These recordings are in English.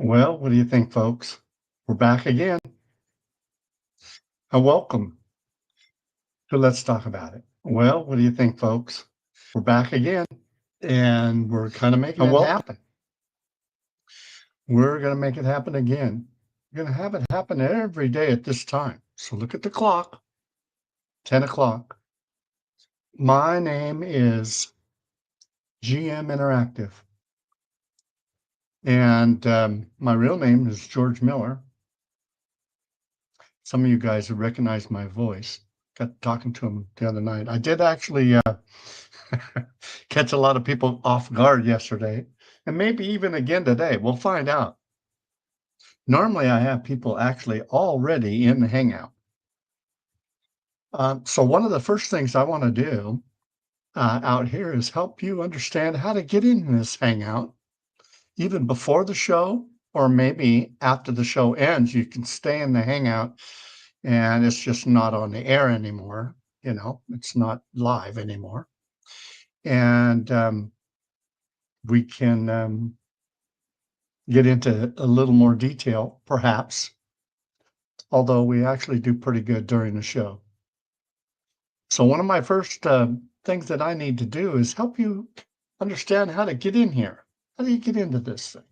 Well, what do you think, folks? We're back again. Welcome to Let's Talk About It. Well, what do you think, folks? We're back again, and we're kind of making it happen. We're going to make it happen again. We're going to have it happen every day at this time. So look at the clock, 10 o'clock. My name is GM Interactive, and my real name is George Miller. Some of you guys have recognized my voice. Got talking to him the other night. I did actually catch a lot of people off guard yesterday, and maybe even again today. We'll find out. Normally, I have people actually already in the Hangout. So one of the first things I want to do out here is help you understand how to get in this Hangout, even before the show, or maybe after the show ends, you can stay in the Hangout and it's just not on the air anymore. It's not live anymore. And we can get into a little more detail, perhaps, although we actually do pretty good during the show. So one of my first things that I need to do is help you understand how to get in here. How do you get into this thing?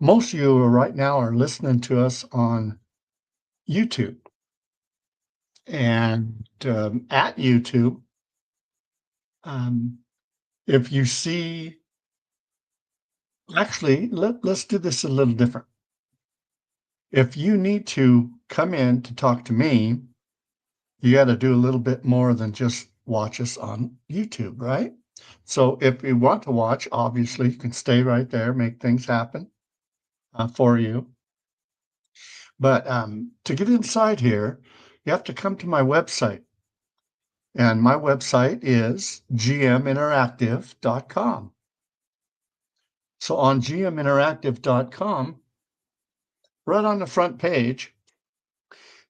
Most of you right now are listening to us on YouTube. And at YouTube, if you see, actually, let's do this a little different. If you need to come in to talk to me, you got to do a little bit more than just watch us on YouTube, right? So if you want to watch, obviously, you can stay right there, make things happen for you. But to get inside here, you have to come to my website. And my website is gminteractive.com. So on gminteractive.com, right on the front page,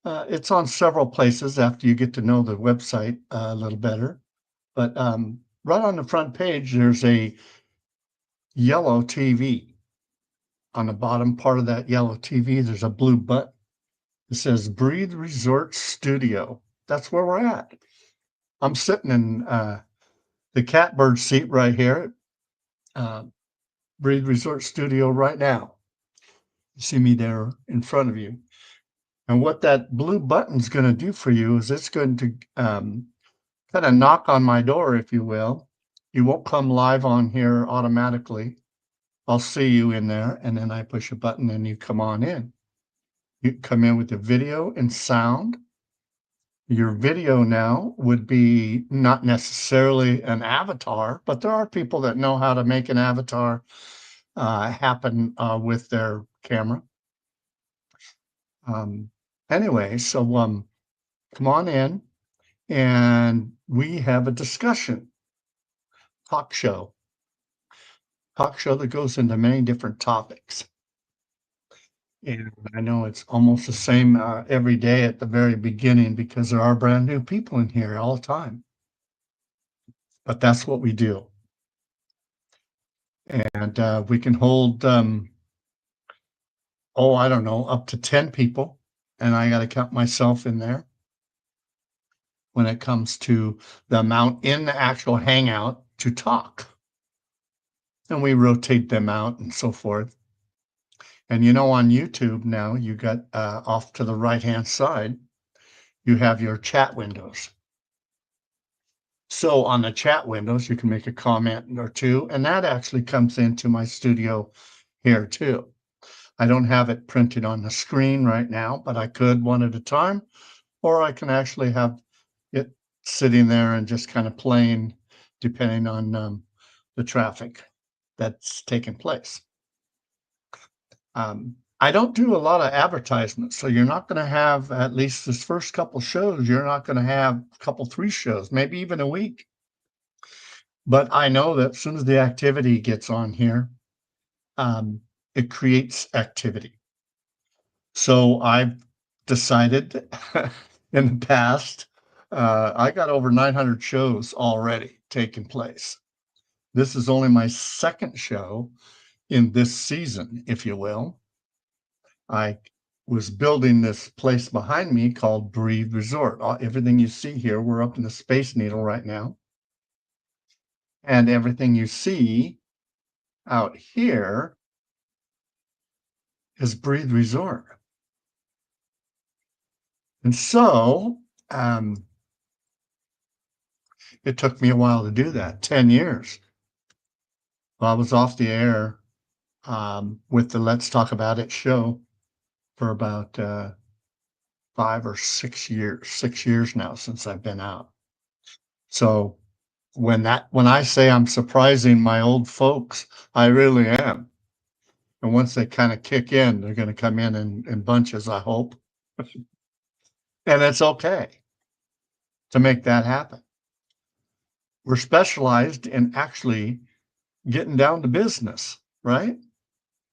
it's on several places after you get to know the website a little better. But right on the front page, there's a yellow TV. On the bottom part of that yellow TV, there's a blue button. It says Breathe Resort Studio. That's where we're at. I'm sitting in the catbird seat right here at Breathe Resort Studio right now. You see me there in front of you. And what that blue button's going to do for you is it's going to kind of knock on my door, if you will. You won't come live on here automatically. I'll see you in there, and then I push a button and you come on in. You come in with the video and sound. Your video now would be not necessarily an avatar, but there are people that know how to make an avatar happen with their camera. Anyway, so come on in, and we have a discussion talk show that goes into many different topics. And I know it's almost the same every day at the very beginning because there are brand new people in here all the time. But that's what we do. And we can hold, I don't know, up to 10 people. And I got to count myself in there when it comes to the amount in the actual hangout to talk. And we rotate them out and so forth. And on YouTube now, you got off to the right-hand side, you have your chat windows. So on the chat windows, you can make a comment or two, and that actually comes into my studio here too. I don't have it printed on the screen right now, but I could one at a time, or I can actually have it sitting there and just kind of playing depending on the traffic that's taking place. I don't do a lot of advertisements, so you're not going to have, at least this first couple shows, you're not going to have a couple, 3 shows, maybe even a week. But I know that as soon as the activity gets on here, it creates activity. So I've decided in the past, I got over 900 shows already taking place. This is only my second show, in this season, if you will. I was building this place behind me called Breathe Resort. Everything you see here, we're up in the Space Needle right now. And everything you see out here is Breathe Resort. And so it took me a while to do that, 10 years. Well, I was off the air with the Let's Talk About It show for about 5 or 6 years, 6 years now since I've been out. So when I say I'm surprising my old folks, I really am. And once they kind of kick in, they're going to come in bunches, I hope. And it's okay to make that happen. We're specialized in actually getting down to business, right?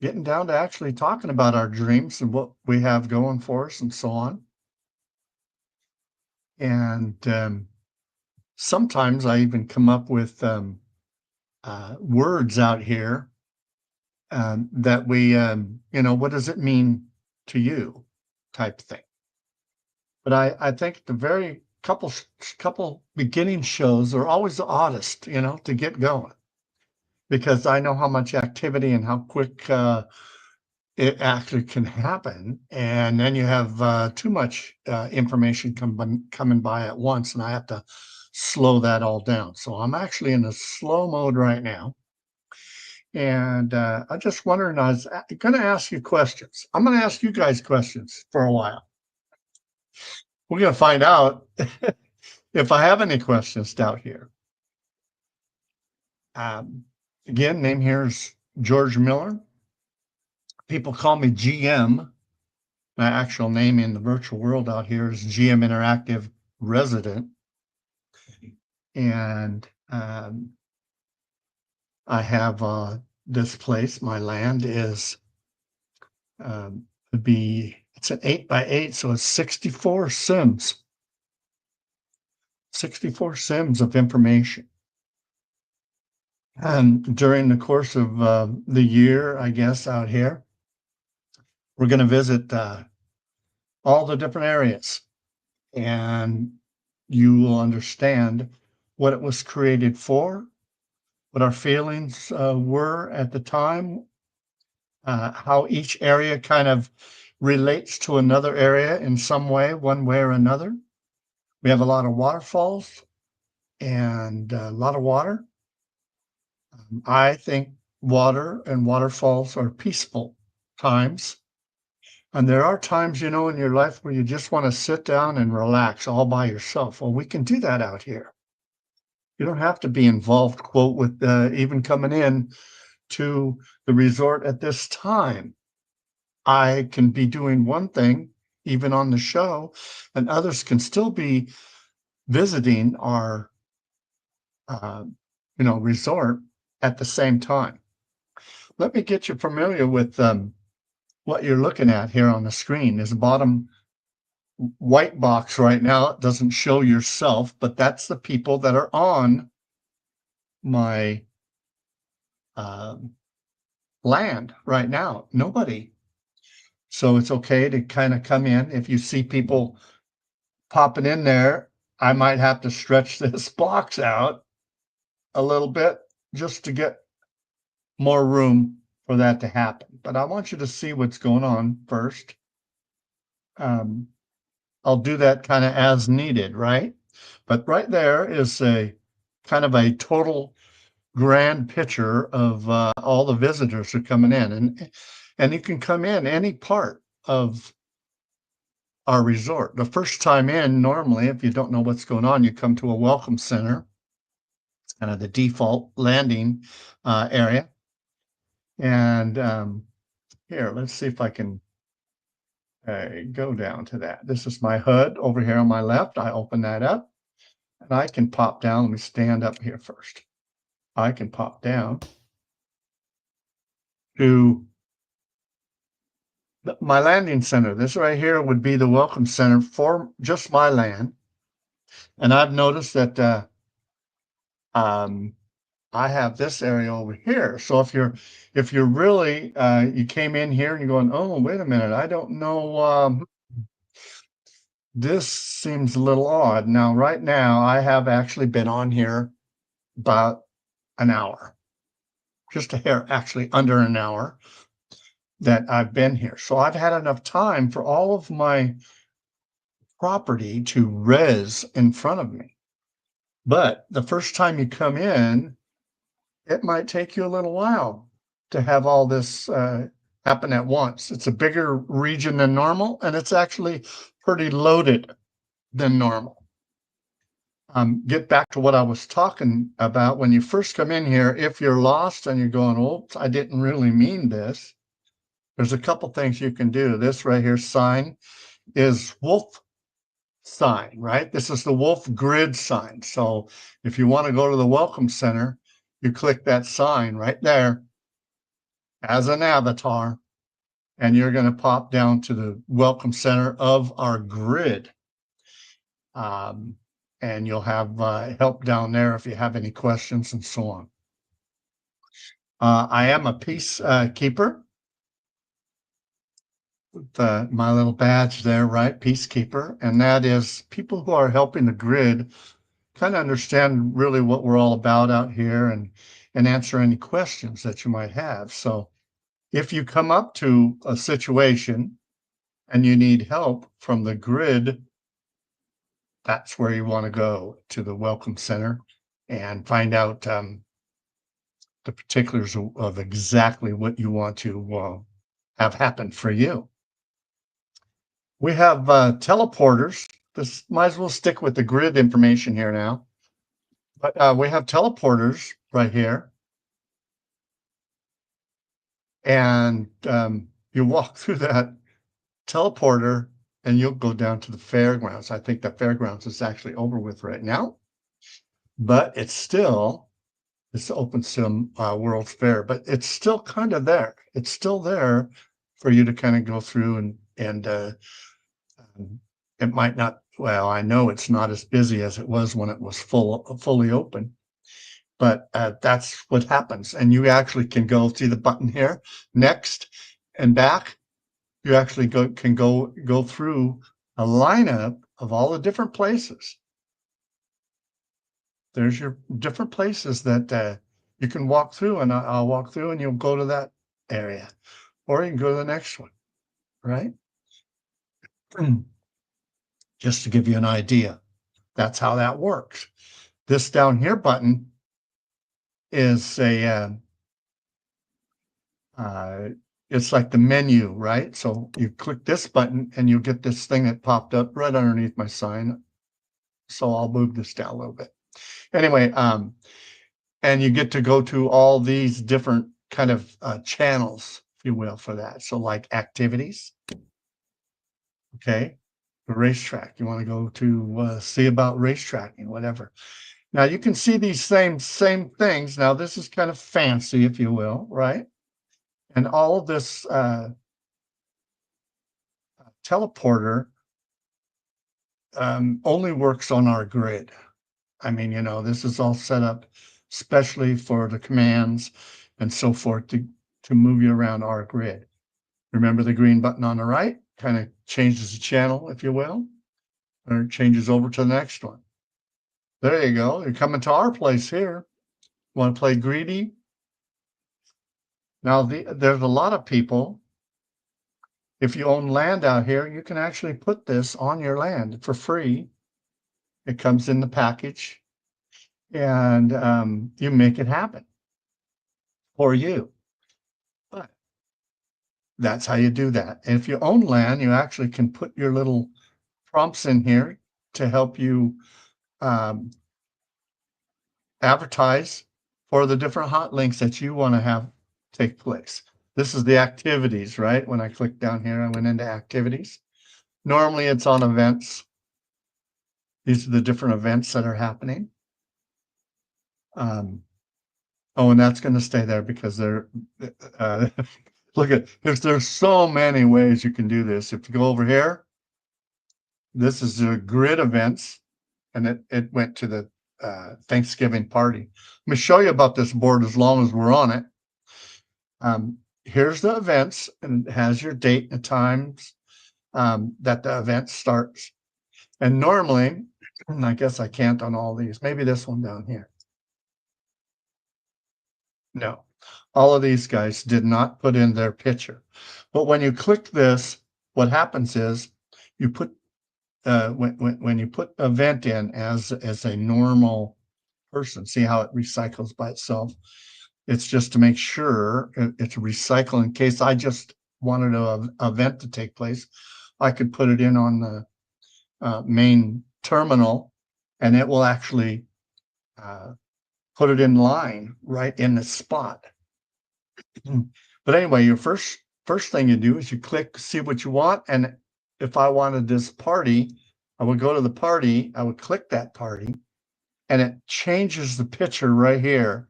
Getting down to actually talking about our dreams and what we have going for us and so on. And sometimes I even come up with words out here that we, what does it mean to you type thing. But I think the very couple beginning shows are always the oddest, to get going, because I know how much activity and how quick it actually can happen. And then you have too much information coming by at once, and I have to slow that all down. So I'm actually in a slow mode right now. And I'm just wondering, I was going to ask you questions. I'm going to ask you guys questions for a while. We're going to find out if I have any questions down here. Again, name here is George Miller. People call me GM. My actual name in the virtual world out here is GM Interactive Resident. And I have this place. My land is it's an 8x8, so it's 64 sims. 64 sims of information. And during the course of the year, I guess, out here, we're going to visit all the different areas, and you will understand what it was created for, what our feelings were at the time, how each area kind of relates to another area in some way, one way or another. We have a lot of waterfalls and a lot of water. I think water and waterfalls are peaceful times. And there are times, in your life where you just want to sit down and relax all by yourself. Well, we can do that out here. You don't have to be involved, quote, with even coming in to the resort at this time. I can be doing one thing, even on the show, and others can still be visiting our, resort at the same time. Let me get you familiar with what you're looking at here on the screen. Is a bottom white box right now. It doesn't show yourself, but that's the people that are on my land right now. Nobody. So it's okay to kind of come in. If you see people popping in there, I might have to stretch this box out a little bit just to get more room for that to happen. But I want you to see what's going on first. I'll do that kind of as needed, right? But right there is a kind of a total grand picture of all the visitors who are coming in. And you can come in any part of our resort. The first time in, normally, if you don't know what's going on, you come to a welcome center, kind of the default landing area. And here, let's see if I can go down to that. This is my HUD over here on my left. I open that up and I can pop down. Let me stand up here first. I can pop down to my landing center. This right here would be the welcome center for just my land. And I've noticed that I I have this area over here. So if you're really you came in here and you're going, oh, wait a minute, I don't know, this seems a little odd. Now, right now, I have actually been on here about an hour, just a hair, actually under an hour that I've been here. So I've had enough time for all of my property to res in front of me. But the first time you come in, it might take you a little while to have all this happen at once. It's a bigger region than normal, and it's actually pretty loaded than normal. Get back to what I was talking about. When you first come in here, if you're lost and you're going, oops, I didn't really mean this, there's a couple things you can do. This right here sign is wolf sign, right? This is the wolf grid sign. So if you want to go to the Welcome Center, you click that sign right there as an avatar, and you're going to pop down to the Welcome Center of our grid. And you'll have help down there if you have any questions and so on. I am a peacekeeper. My little badge there, right? Peacekeeper. And that is people who are helping the grid kind of understand really what we're all about out here and answer any questions that you might have. So if you come up to a situation and you need help from the grid, that's where you want to go, to the Welcome Center, and find out the particulars of exactly what you want to have happen for you. We have teleporters. This might as well stick with the grid information here now. But we have teleporters right here. And you walk through that teleporter and you'll go down to the fairgrounds. I think the fairgrounds is actually over with right now, but it's open sim World's Fair, but it's still kind of there. It's still there for you to kind of go through and it might not, well, I know it's not as busy as it was when it was fully open, but that's what happens. And you actually can go see the button here, next and back. You actually can go through a lineup of all the different places. There's your different places that you can walk through, and I'll walk through and you'll go to that area, or you can go to the next one, right? Just to give you an idea. That's how that works. This down here button is it's like the menu, right? So you click this button and you get this thing that popped up right underneath my sign. So I'll move this down a little bit. Anyway, and you get to go to all these different kind of channels, if you will, for that. So like activities, okay, the racetrack. You want to go to see about racetracking, whatever. Now you can see these same things. Now this is kind of fancy, if you will, right? And all of this teleporter only works on our grid. I mean, you know, this is all set up especially for the commands and so forth to move you around our grid. Remember the green button on the right kind of changes the channel, if you will, or it changes over to the next one. There you go. You're coming to our place here. Want to play greedy? Now, there's a lot of people. If you own land out here, you can actually put this on your land for free. It comes in the package, and you make it happen for you. But that's how you do that. And if you own land, you actually can put your little prompts in here to help you advertise for the different hot links that you want to have take place. This is the activities, right? When I click down here, I went into activities. Normally it's on events. These are the different events that are happening. Oh, and that's going to stay there because they're, look at, there's so many ways you can do this. If you go over here, this is the grid events, and it went to the Thanksgiving party. Let me show you about this board as long as we're on it. Here's the events, and it has your date and times that the event starts. And normally, and I guess I can't on all these, maybe this one down here. No, all of these guys did not put in their picture. But when you click this, what happens is you put when you put event in as a normal person, see how it recycles by itself. It's just to make sure it's recycled in case I just wanted a event to take place. I could put it in on the main terminal, and it will actually put it in line right in the spot. But anyway, your first thing you do is you click see what you want, and if I wanted this party, I would go to the party, I would click that party, and it changes the picture right here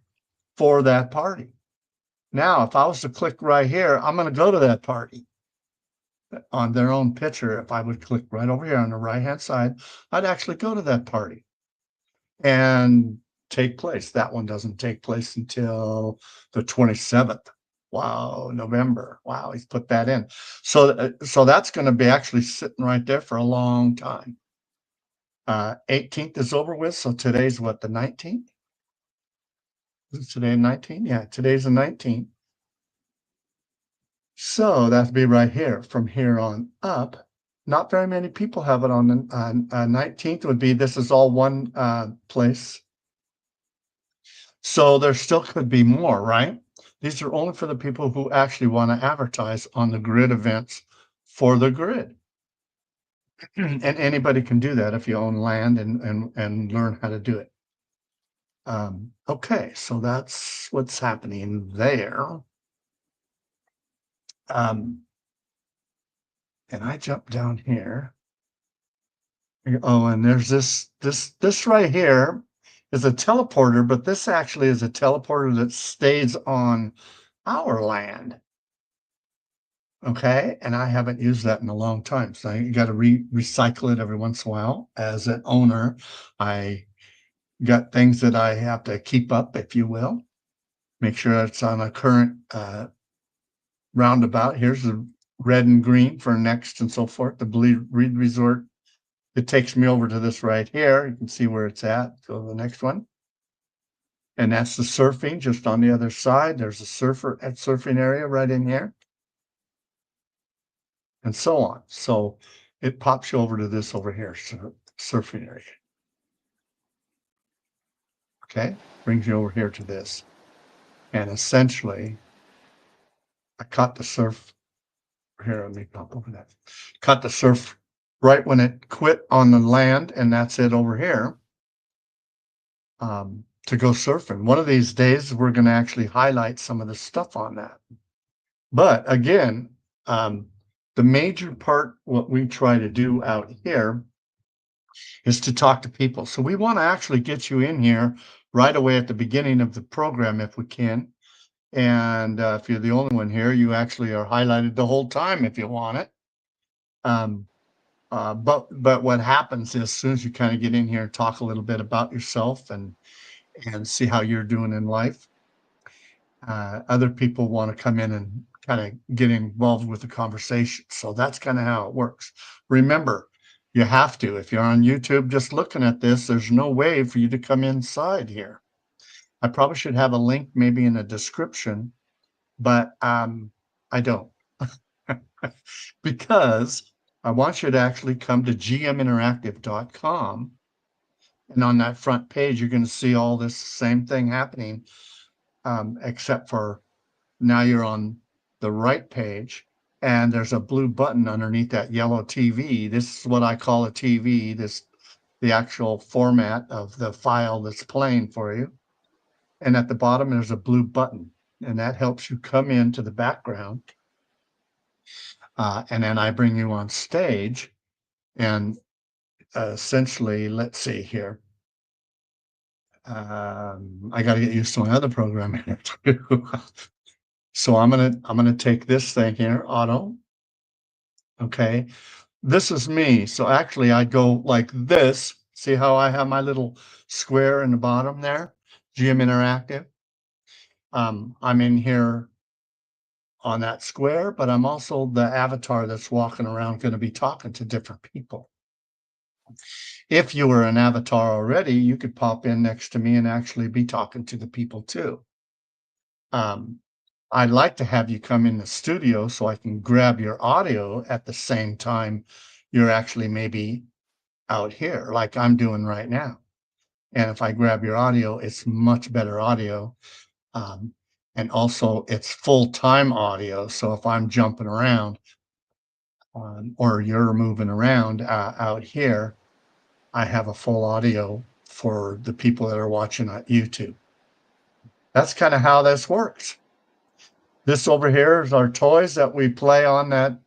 for that party. Now, if I was to click right here, I'm going to go to that party on their own picture. If I would click right over here on the right-hand side, I'd actually go to that party and take place. That one doesn't take place until the 27th. Wow, November. Wow, he's put that in. So, so that's going to be actually sitting right there for a long time. 18th is over with. So today's what, the 19th? Is today 19? Yeah, today's the 19th. So that'd be right here. From here on up, not very many people have it on the 19th. Would be this is all one place. So there still could be more, right? These are only for the people who actually want to advertise on the grid events for the grid. And anybody can do that if you own land and learn how to do it. Okay, so that's what's happening there. And I jump down here. Oh, and there's this right here is a teleporter, but this actually is a teleporter that stays on our land. Okay, and I haven't used that in a long time, so you got to recycle it every once in a while. As an owner, I got things that I have to keep up, if you will. Make sure it's on a current roundabout. Here's the red and green for next and so forth. The Reed Resort. It takes me over to this right here. You can see where it's at. Go to the next one. And that's the surfing just on the other side. There's a surfing area right in here. And so on. So it pops you over to this over here, surfing area. Okay, brings you over here to this. And essentially, I caught the surf. Here, let me pop over that. Caught the surf right when it quit on the land, and that's it over here. To go surfing. One of these days, we're going to actually highlight some of the stuff on that. But again, the major part, what we try to do out here is to talk to people. So we want to actually get you in here right away at the beginning of the program if we can. And if you're the only one here, you actually are highlighted the whole time if you want it. But what happens is as soon as you kind of get in here and talk a little bit about yourself and see how you're doing in life, other people want to come in and kind of get involved with the conversation. So that's kind of how it works. Remember, you have to, if you're on YouTube just looking at this, there's no way for you to come inside here. I probably should have a link maybe in the description, but I don't. Because I want you to actually come to gminteractive.com. And on that front page, you're going to see all this same thing happening, except for now you're on the right page and there's a blue button underneath that yellow TV. This is what I call a TV, the actual format of the file that's playing for you. And at the bottom, there's a blue button, and that helps you come into the background. And then I bring you on stage, and essentially, let's see here. I got to get used to my other program here too. So I'm gonna take this thing here, auto. Okay, this is me. So actually, I go like this, See how I have my little square in the bottom there? GM Interactive. I'm in here on that square, but I'm also the avatar that's walking around going to be talking to different people. If you were an avatar already, you could pop in next to me and actually be talking to the people too. Um, I'd like to have you come in the studio so I can grab your audio at the same time you're actually maybe out here, like I'm doing right now. And if I grab your audio, it's much better audio. Um, and also, it's full-time audio. So if I'm jumping around or you're moving around out here, I have a full audio for the people that are watching on YouTube. That's kind of how this works. This over here is our toys that we play on that.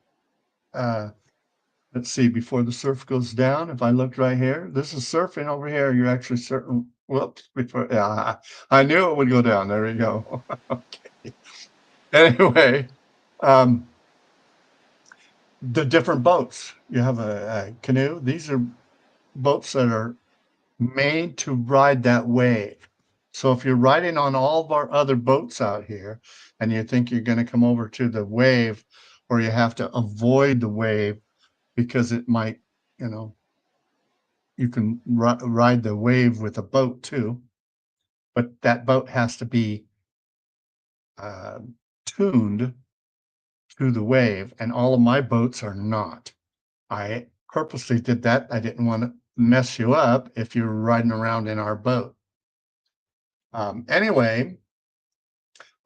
Let's see, before the surf goes down, if I look right here, this is surfing over here. You're actually certain. Whoops, before, yeah, I knew it would go down. There we go. Okay. Anyway, the different boats. You have a canoe. These are boats that are made to ride that wave. So if you're riding on all of our other boats out here and you think you're going to come over to the wave or you have to avoid the wave because it might, you can ride the wave with a boat too, but that boat has to be tuned to the wave, and all of my boats are not. I purposely did that. I didn't want to mess you up if you're riding around in our boat. Anyway,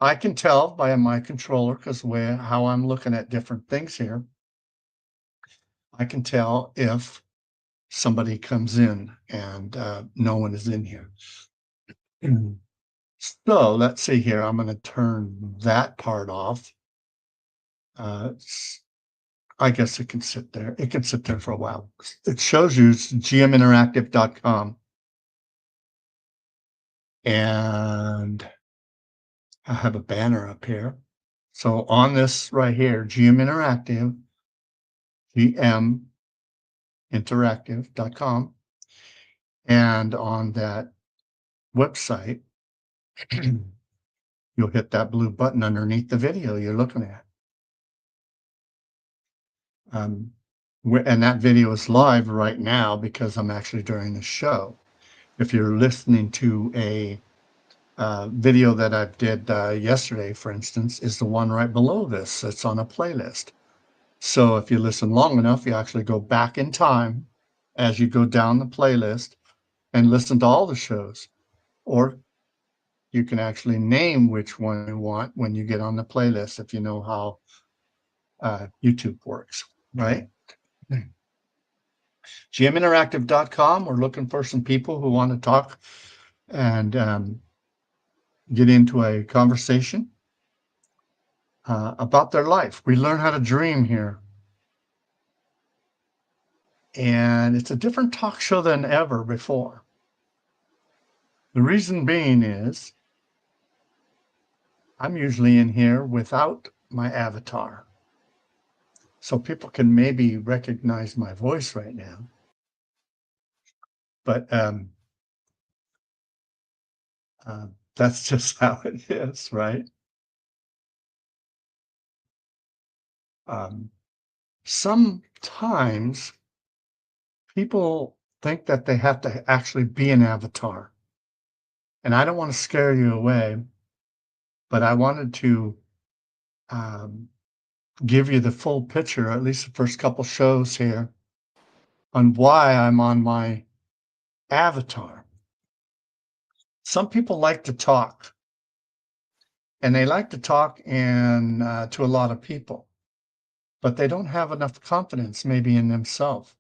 I can tell by my controller because how I'm looking at different things here. I can tell if somebody comes in and no one is in here. So let's see here. I'm going to turn that part off. I guess it can sit there. It can sit there for a while. It shows you it's gminteractive.com. And I have a banner up here. So on this right here, GM Interactive, gminteractive.com. And on that website, you'll hit that blue button underneath the video you're looking at. And that video is live right now because I'm actually during the show. If you're listening to a video that I did yesterday, for instance, is the one right below this. It's on a playlist. So if you listen long enough, you actually go back in time as you go down the playlist and listen to all the shows. Or you can actually name which one you want when you get on the playlist if you know how YouTube works, right? GMinteractive.com. We're looking for some people who want to talk and get into a conversation about their life. We learn how to dream here. And it's a different talk show than ever before. The reason being is I'm usually in here without my avatar. So people can maybe recognize my voice right now. But that's just how it is, right? Sometimes people think that they have to actually be an avatar. And I don't want to scare you away, but I wanted to give you the full picture, at least the first couple shows here, on why I'm on my avatar. Some people like to talk, and they like to talk to a lot of people, but they don't have enough confidence maybe in themselves.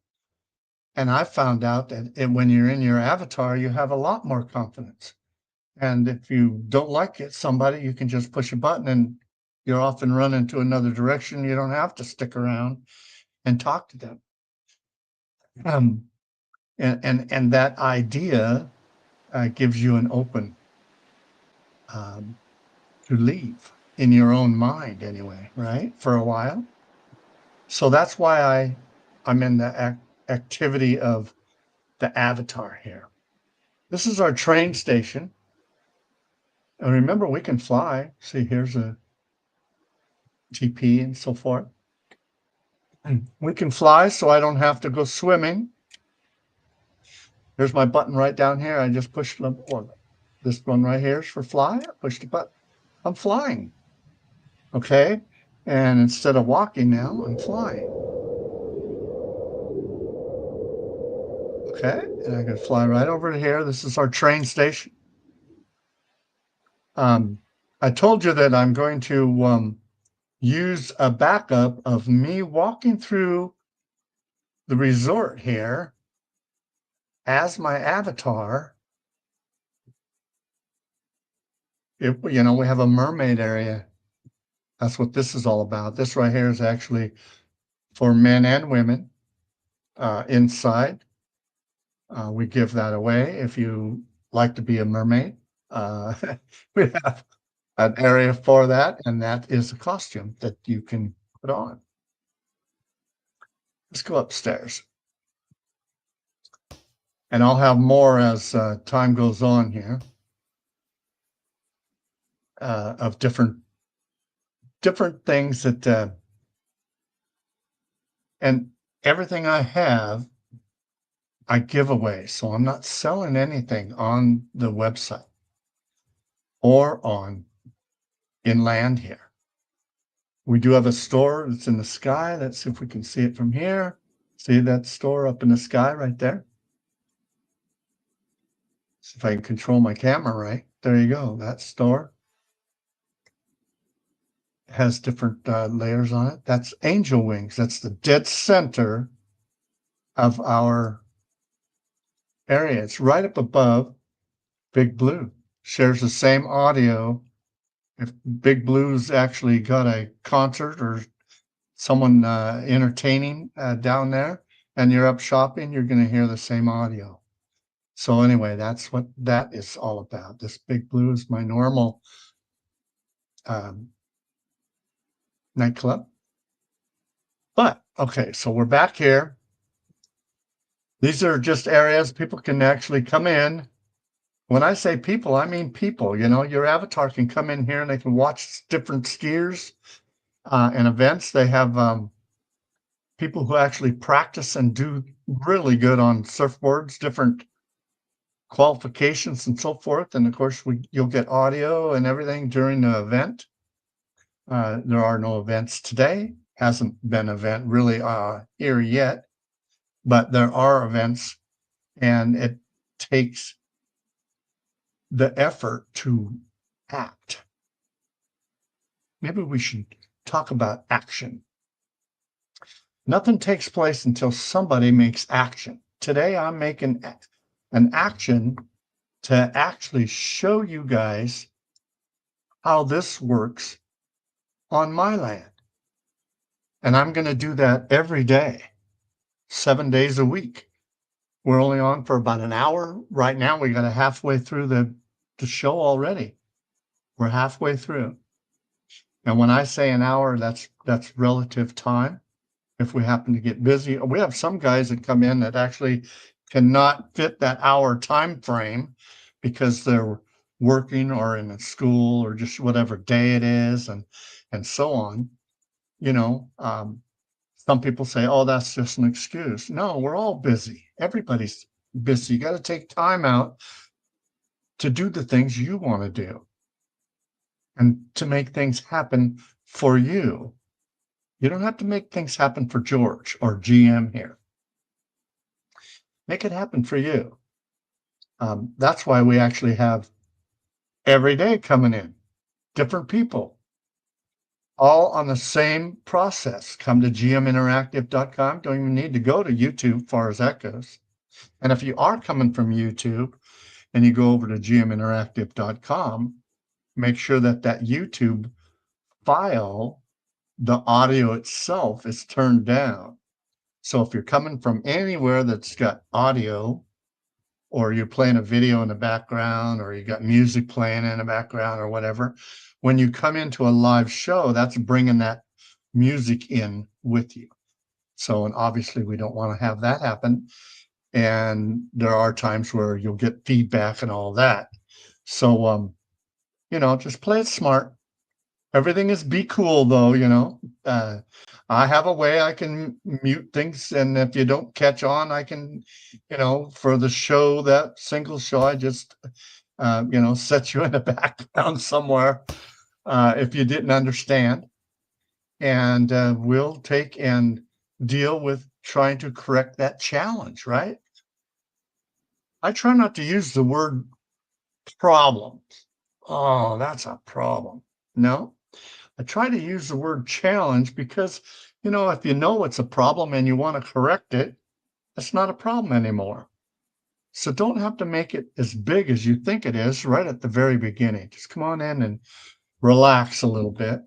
And I found out that when you're in your avatar, you have a lot more confidence. And if you don't like somebody, you can just push a button and you're off and running to another direction. You don't have to stick around and talk to them. And that idea gives you an open to leave in your own mind anyway, right? For a while. So that's why I'm in the activity of the avatar here. This is our train station. And remember, we can fly. See, here's a TP and so forth. And we can fly, so I don't have to go swimming. Here's my button right down here. I just pushed the one. This one right here is for fly. I pushed the button. I'm flying. Okay. And instead of walking now, I'm flying. Okay. And I can fly right over to here. This is our train station. I told you that I'm going to use a backup of me walking through the resort here as my avatar. If, we have a mermaid area. That's what this is all about. This right here is actually for men and women inside. We give that away if you like to be a mermaid. We have an area for that, and that is a costume that you can put on. Let's go upstairs. And I'll have more as time goes on here of different things that, and everything I have, I give away. So I'm not selling anything on the website or in land here. We do have a store that's in the sky. Let's see if we can see it from here. See that store up in the sky right there? See if I can control my camera right. There you go. That store has different layers on it. That's Angel Wings. That's the dead center of our area. It's right up above Big Blue. Shares the same audio. If Big Blue's actually got a concert or someone entertaining down there and you're up shopping, you're going to hear the same audio. So anyway, that's what that is all about. This Big Blue is my normal nightclub. But okay, so we're back here. These are just areas people can actually come in. When I say people, I mean people. Your avatar can come in here and they can watch different skiers and events. They have people who actually practice and do really good on surfboards, different qualifications and so forth. And of course, you'll get audio and everything during the event. There are no events today. Hasn't been an event really here yet, but there are events, and it takes the effort to act. Maybe we should talk about action. Nothing takes place until somebody makes action. Today, I'm making an action to actually show you guys how this works on my land. And I'm going to do that every day, 7 days a week. We're only on for about an hour. Right now, we got halfway through the show already. We're halfway through. And when I say an hour, that's relative time. If we happen to get busy, we have some guys that come in that actually cannot fit that hour time frame because they're working or in a school or just whatever day it is, and so on. Some people say, oh, that's just an excuse. No, we're all busy. Everybody's busy. You got to take time out to do the things you want to do and to make things happen for you. You don't have to make things happen for George or GM here. Make it happen for you. That's why we actually have every day coming in, different people, all on the same process. Come to gminteractive.com. Don't even need to go to YouTube as far as that goes. And if you are coming from YouTube and you go over to gminteractive.com, make sure that YouTube file, the audio itself, is turned down. So if you're coming from anywhere that's got audio, or you're playing a video in the background, or you got music playing in the background or whatever, when you come into a live show, that's bringing that music in with you. So, and obviously we don't want to have that happen. and there are times where you'll get feedback and all that. So, just play it smart. Everything is be cool though. I have a way I can mute things, and if you don't catch on, I can, for the show, that single show, I just, set you in the background somewhere if you didn't understand, and we'll take and deal with trying to correct that challenge, right? I try not to use the word problem. Oh, that's a problem. No, I try to use the word challenge because, if you know it's a problem and you want to correct it, it's not a problem anymore. So don't have to make it as big as you think it is right at the very beginning. Just come on in and relax a little bit.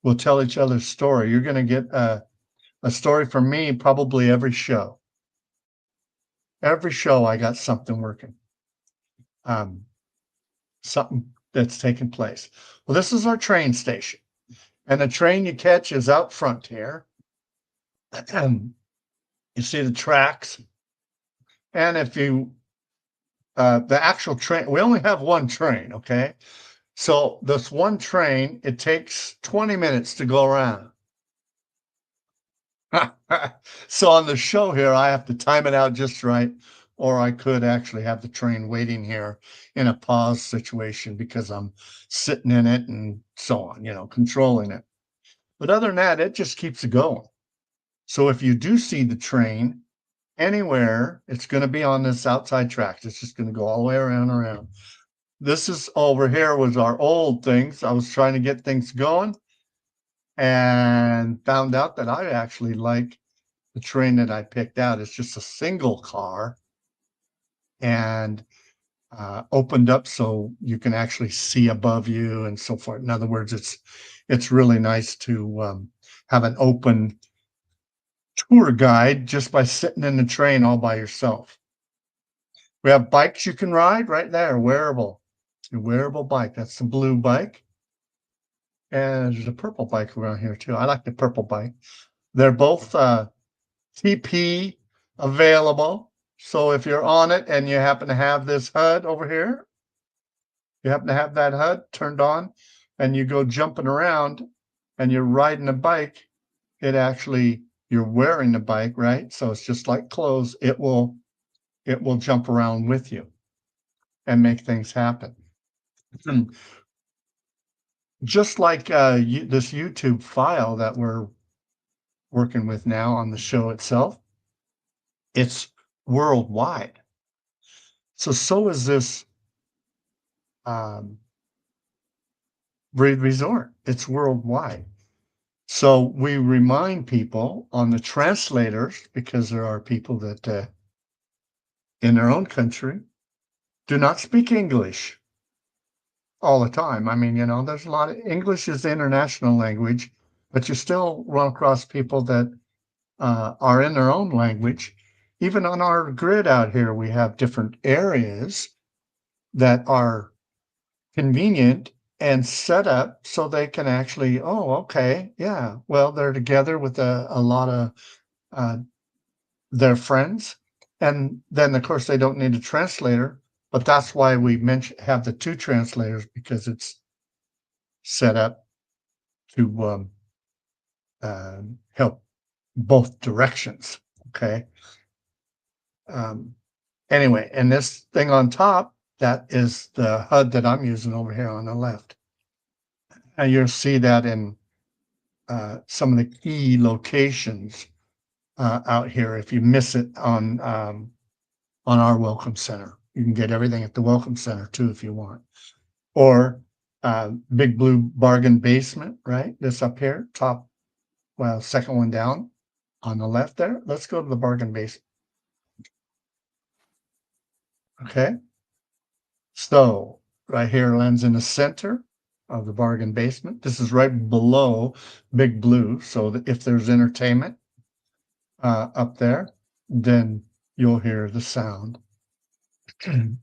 We'll tell each other's story. You're going to get a story from me probably every show. Every show I got something working. Something that's taking place. Well, this is our train station. And the train you catch is out front here. You see the tracks. And if you, the actual train, we only have one train, okay? So this one train, it takes 20 minutes to go around. So on the show here, I have to time it out just right, or I could actually have the train waiting here in a pause situation because I'm sitting in it and so on, controlling it. But other than that, it just keeps it going. So if you do see the train anywhere, it's going to be on this outside track. It's just going to go all the way around and around. This is over here was our old things. I was trying to get things going and found out that I actually like the train that I picked out. It's just a single car and opened up so you can actually see above you and so forth. In other words, it's really nice to have an open tour guide just by sitting in the train all by yourself. We have bikes you can ride right there, wearable. A wearable bike. That's the blue bike. And there's a purple bike around here too. I like the purple bike. They're both TP available. So if you're on it and you happen to have this HUD over here, you happen to have that HUD turned on and you go jumping around and you're riding a bike, you're wearing the bike, right? So it's just like clothes. It will jump around with you and make things happen. Just like this YouTube file that we're working with now on the show itself, it's worldwide. So is this resort. It's worldwide. So we remind people on the translators, because there are people that in their own country do not speak English all the time. I mean, there's a lot of English is the international language, but you still run across people that are in their own language. Even on our grid out here, we have different areas that are convenient and set up so they can actually, oh, okay, yeah, well, they're together with a lot of their friends. And then, of course, they don't need a translator, but that's why we have the two translators, because it's set up to help both directions. Okay. Anyway, and this thing on top, that is the HUD that I'm using over here on the left. And you'll see that in some of the key locations out here. If you miss it on our Welcome Center, you can get everything at the Welcome Center too if you want. Or Big Blue Bargain Basement, right? This up here, top, well, second one down on the left there. Let's go to the Bargain Basement. Okay. So right here lands in the center of the Bargain Basement. This is right below Big Blue. So that if there's entertainment up there, then you'll hear the sound.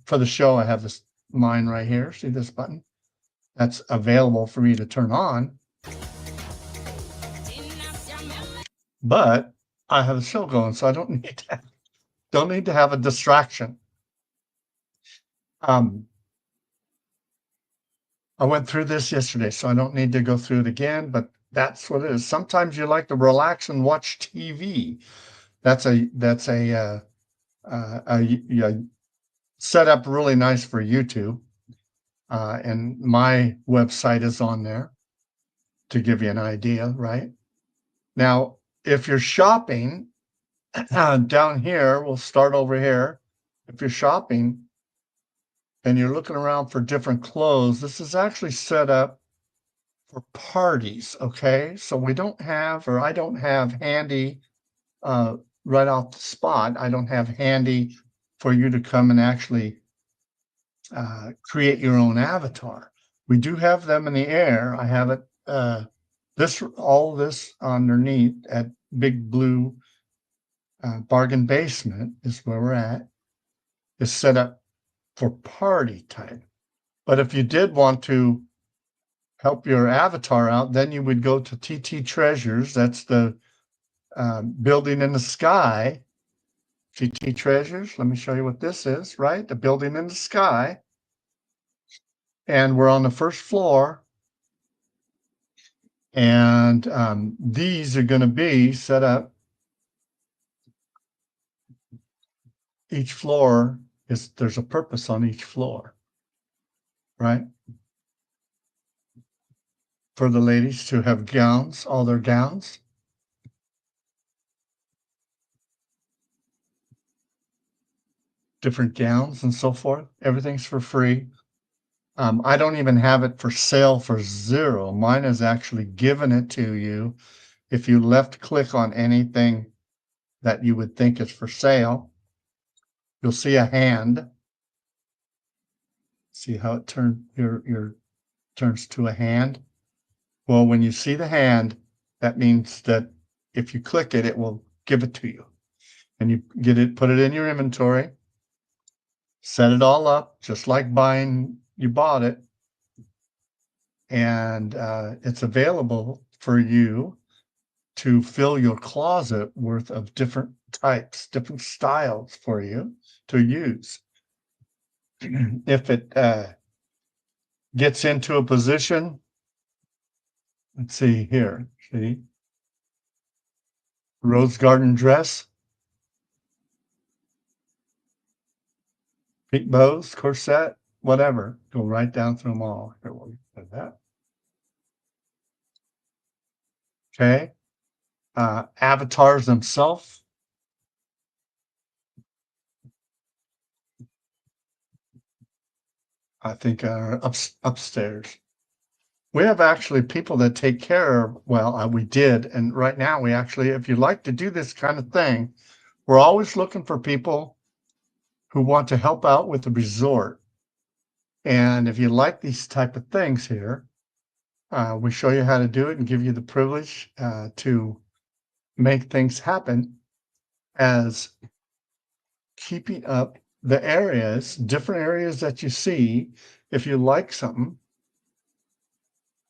For the show, I have this mine right here. See this button? That's available for me to turn on. But I have a show going, so I don't need that. Don't need to have a distraction. I went through this yesterday, so I don't need to go through it again, but that's what it is. Sometimes you like to relax and watch TV. That's a set up really nice for YouTube. And my website is on there to give you an idea, right? Now, if you're shopping down here, we'll start over here. If you're shopping and you're looking around for different clothes, this is actually set up for parties, okay? So we don't have, or I don't have handy right off the spot, I don't have handy for you to come and actually create your own avatar. We do have them in the air. I have it, all this underneath at Big Blue Bargain Basement is where we're at, is set up for party type. But if you did want to help your avatar out, then you would go to TT Treasures. That's the building in the sky. TT Treasures. Let me show you what this is, right? The building in the sky. And we're on the first floor. And these are going to be set up. Each floor there's a purpose on each floor, right? For the ladies to have gowns, all their gowns. Different gowns and so forth. Everything's for free. I don't even have it for sale for zero. Mine is actually given it to you. If you left click on anything that you would think is for sale, you'll see a hand. See how it turns to a hand? Well, when you see the hand, that means that if you click it, it will give it to you. And you put it in your inventory, set it all up, just like you bought it. And it's available for you to fill your closet worth of different types, different styles for you to use. If it gets into a position, let's see here, see, rose garden dress, pink bows, corset, whatever, go right down through them all. Here, we'll put that. Okay, avatars themselves. I think are upstairs. We have actually people that take care of, well, we did, and right now we actually, if you like to do this kind of thing, we're always looking for people who want to help out with the resort. And if you like these type of things here, we show you how to do it and give you the privilege to make things happen as keeping up the areas, different areas that you see. If you like something,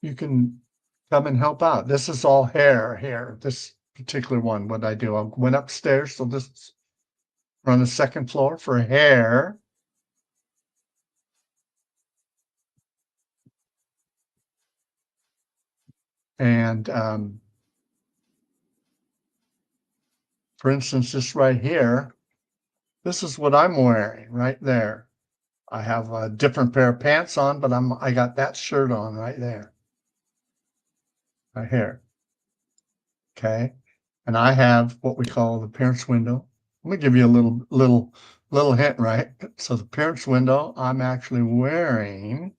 you can come and help out. This is all hair here. This particular one, what I do, I went upstairs. So this, we're on the second floor for hair. And for instance, this right here, this is what I'm wearing right there. I have a different pair of pants on, but I got that shirt on right there. Right here. Okay. And I have what we call the parents window. Let me give you a little hint, right? So the parents window, I'm actually wearing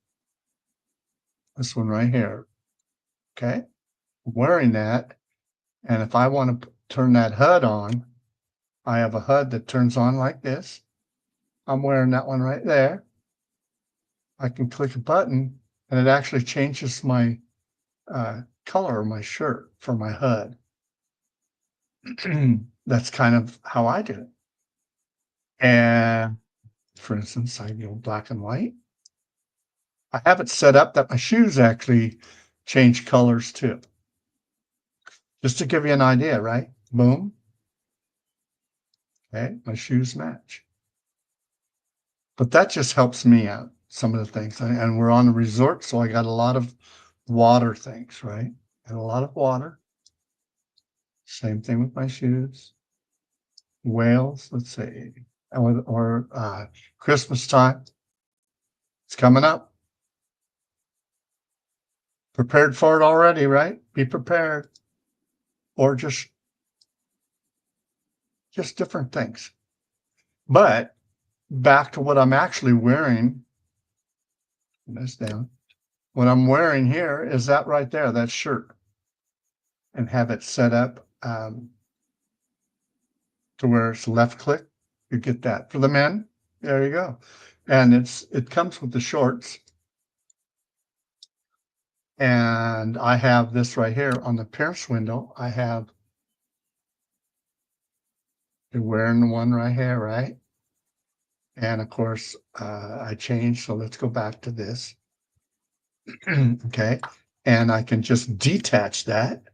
this one right here. Okay. I'm wearing that. And if I want to turn that HUD on, I have a HUD that turns on like this. I'm wearing that one right there. I can click a button and it actually changes my color of my shirt for my HUD. That's kind of how I do it. And for instance, I go black and white. I have it set up that my shoes actually change colors too. Just to give you an idea, right? Boom. Okay, my shoes match. But that just helps me out, some of the things. And we're on a resort, so I got a lot of water things, right? And a lot of water. Same thing with my shoes. Whales, let's see. Or Christmas time. It's coming up. Prepared for it already, right? Be prepared. Or just different things. But back to what I'm actually wearing. This down. What I'm wearing here is that right there, that shirt, and have it set up to where it's left click. You get that for the men. There you go. And it comes with the shorts. And I have this right here on the Pierce window. I have you're wearing the one right here, right? And of course, I changed. So let's go back to this. Okay. And I can just detach that.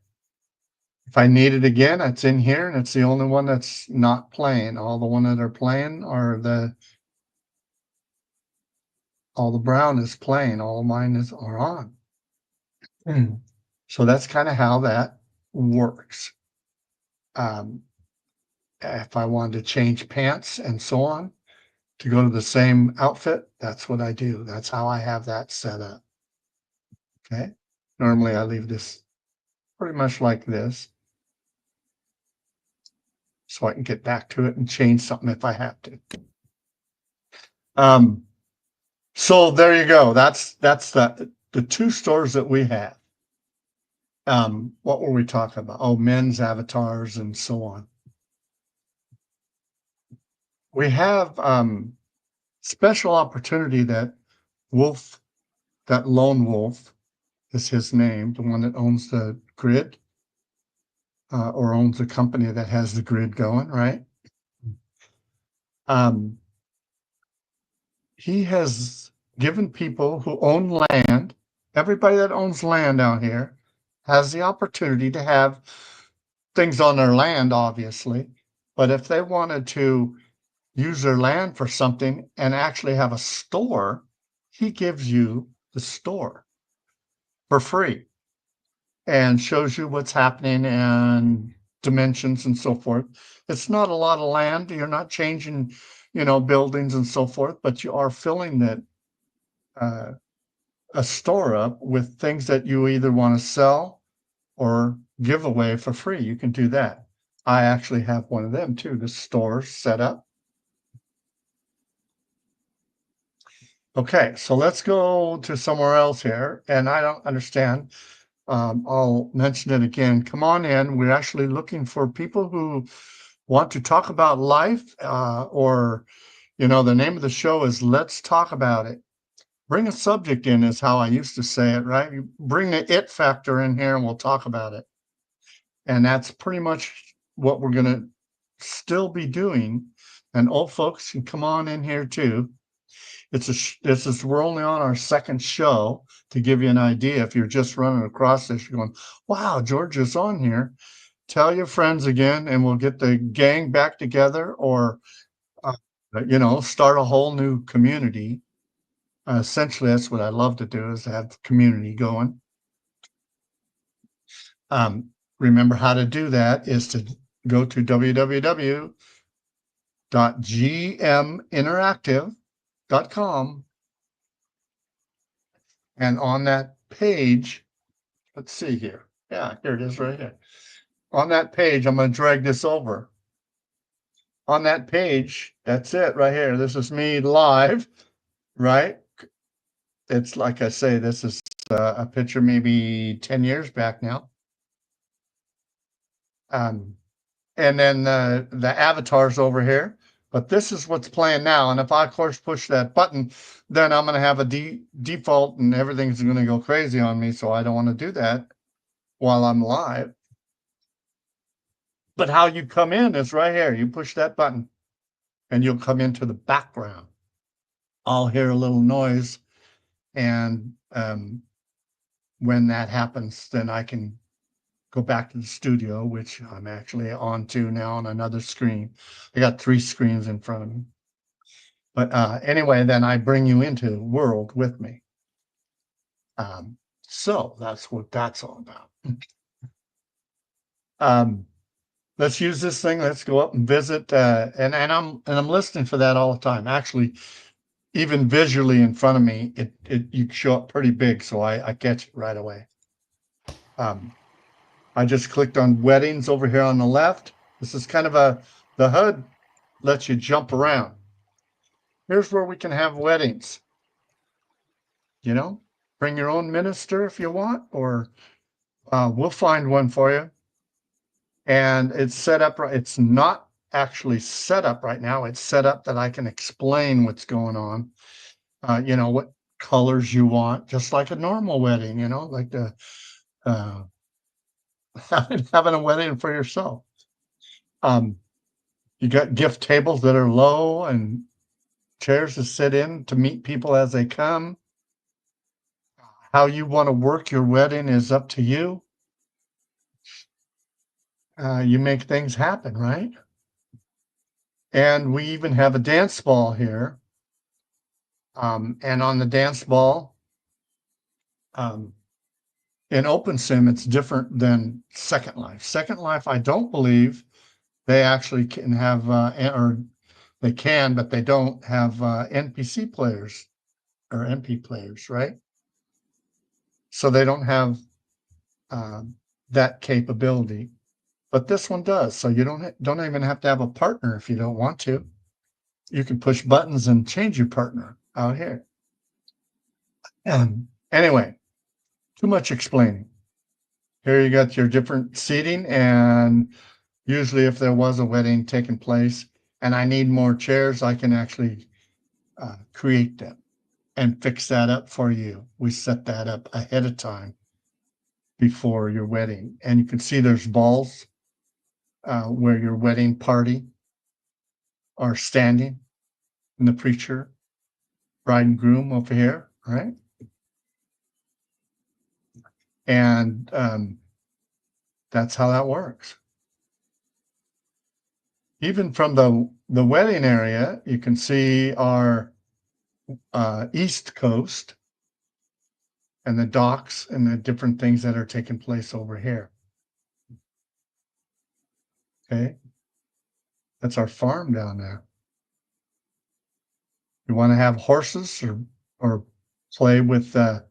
If I need it again, it's in here, and it's the only one that's not playing. All the one that are playing are all the brown is playing. All mine are on. So that's kind of how that works. If I wanted to change pants and so on to go to the same outfit, that's what I do. That's how I have that set up. Okay. Normally I leave this pretty much like this, so I can get back to it and change something if I have to. So there you go. That's the two stores that we have. What were we talking about? Oh, men's avatars and so on. We have special opportunity that Lone Wolf is his name, the one that owns the grid, or owns the company that has the grid going, right? He has given people who own land, everybody that owns land out here has the opportunity to have things on their land, obviously. But if they wanted to use their land for something and actually have a store, he gives you the store for free and shows you what's happening and dimensions and so forth. It's not a lot of land. You're not changing, buildings and so forth, but you are filling that a store up with things that you either want to sell or give away for free. You can do that. I actually have one of them too, the store set up. Okay, so let's go to somewhere else here. And I don't understand. I'll mention it again. Come on in. We're actually looking for people who want to talk about life, or, the name of the show is Let's Talk About It. Bring a subject in is how I used to say it, right? You bring the it factor in here and we'll talk about it. And that's pretty much what we're going to still be doing. And old folks can come on in here too. We're only on our second show to give you an idea. If you're just running across this, you're going, wow, George is on here. Tell your friends again, and we'll get the gang back together, or, start a whole new community. Essentially, that's what I love to do, is have the community going. Remember how to do that is to go to www.gminteractive.com. And on that page, let's see here. Yeah, here it is right here. On that page, I'm going to drag this over. On that page, that's it right here. This is me live, right? It's like I say, this is a picture maybe 10 years back now. And then the avatars over here. But this is what's playing now. And if I, of course, push that button, then I'm going to have a default and everything's going to go crazy on me. So I don't want to do that while I'm live. But how you come in is right here. You push that button and you'll come into the background. I'll hear a little noise. And when that happens, then I can go back to the studio, which I'm actually on to now on another screen. I got 3 screens in front of me. But anyway, then I bring you into world with me. So that's what that's all about. Let's use this thing. Let's go up and visit. And I'm listening for that all the time. Actually, even visually in front of me, it you show up pretty big, so I catch it right away. I just clicked on weddings over here on the left. This is kind of the HUD lets you jump around. Here's where we can have weddings. You know, bring your own minister if you want, or we'll find one for you. And it's set up right. It's not actually set up right now. It's set up that I can explain what's going on. You know, what colors you want, just like a normal wedding, you know, like the uh, having a wedding for yourself. Um, you got gift tables that are low and chairs to sit in to meet people as they come. How you want to work your wedding is up to you. You make things happen, right? And we even have a dance ball here. And on the dance ball, um, in OpenSim, it's different than Second Life. Second Life, I don't believe they actually can have, or they can, but they don't have NPC players or MP players, right? So they don't have that capability. But this one does. So you don't even have to have a partner if you don't want to. You can push buttons and change your partner out here. Anyway, too much explaining. Here you got your different seating, and usually if there was a wedding taking place and I need more chairs, I can actually create them and fix that up for you. We set that up ahead of time before your wedding. And you can see there's balls where your wedding party are standing, and the preacher, bride and groom over here, right? And that's how that works. Even from the wedding area, you can see our east coast and the docks and the different things that are taking place over here. Okay, that's our farm down there. You want to have horses or play with the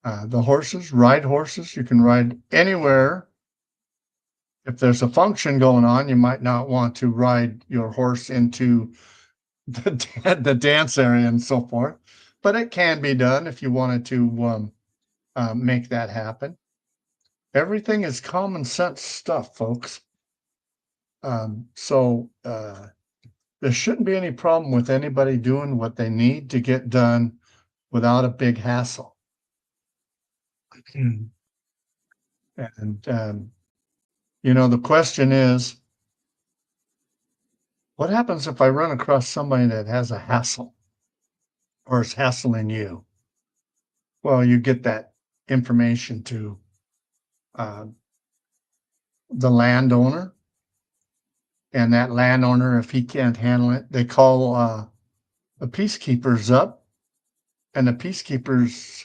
horses, ride horses. You can ride anywhere. If there's a function going on, you might not want to ride your horse into the dance area and so forth, but it can be done if you wanted to make that happen. Everything is common sense stuff, folks. So there shouldn't be any problem with anybody doing what they need to get done without a big hassle. And you know, the question is, what happens if I run across somebody that has a hassle or is hassling you? Well, you get that information to uh, the landowner, and that landowner, if he can't handle it, they call the peacekeepers up, and the peacekeepers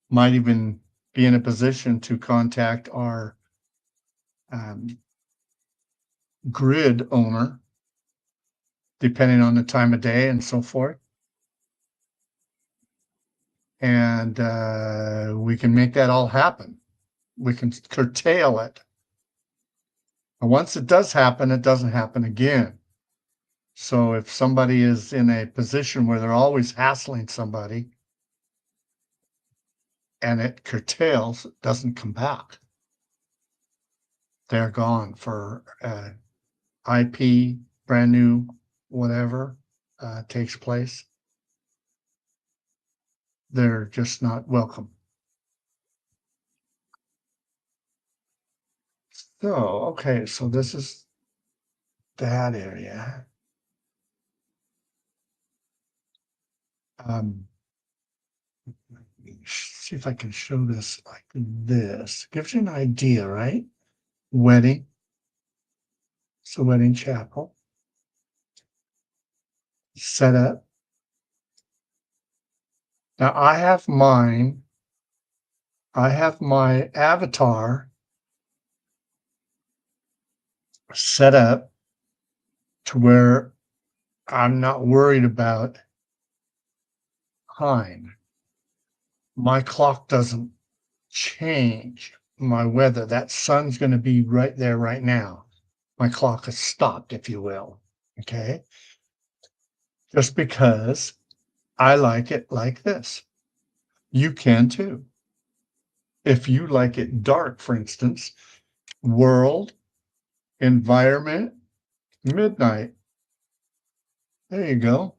might even be in a position to contact our um, grid owner, depending on the time of day and so forth. And we can make that all happen. We can curtail it. And once it does happen, it doesn't happen again. So if somebody is in a position where they're always hassling somebody and it curtails, it doesn't come back. They're gone for IP, brand new, whatever takes place. They're just not welcome. So, okay, so this is that area. See if I can show this like this. Gives you an idea, right? wedding. It's a wedding chapel. Set up. Now I have mine. I have my avatar set up to where I'm not worried about time. My clock doesn't change my weather. That sun's going to be right there right now. My clock has stopped, if you will. Okay. Just because I like it like this. You can too. If you like it dark, for instance, world, environment, midnight. There you go.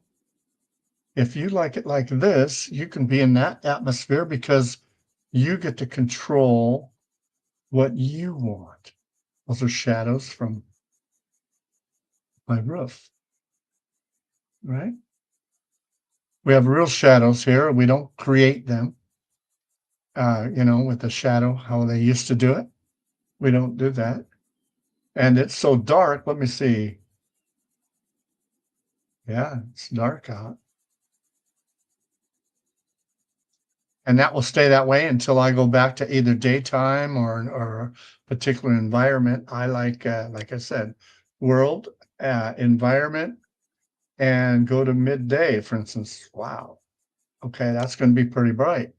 If you like it like this, you can be in that atmosphere because you get to control what you want. Those are shadows from my roof, right? We have real shadows here. We don't create them, with the shadow, how they used to do it. We don't do that. And it's so dark. Let me see. Yeah, it's dark out. And that will stay that way until I go back to either daytime or a particular environment. I like I said, world, environment, and go to midday, for instance. Wow. Okay, that's going to be pretty bright.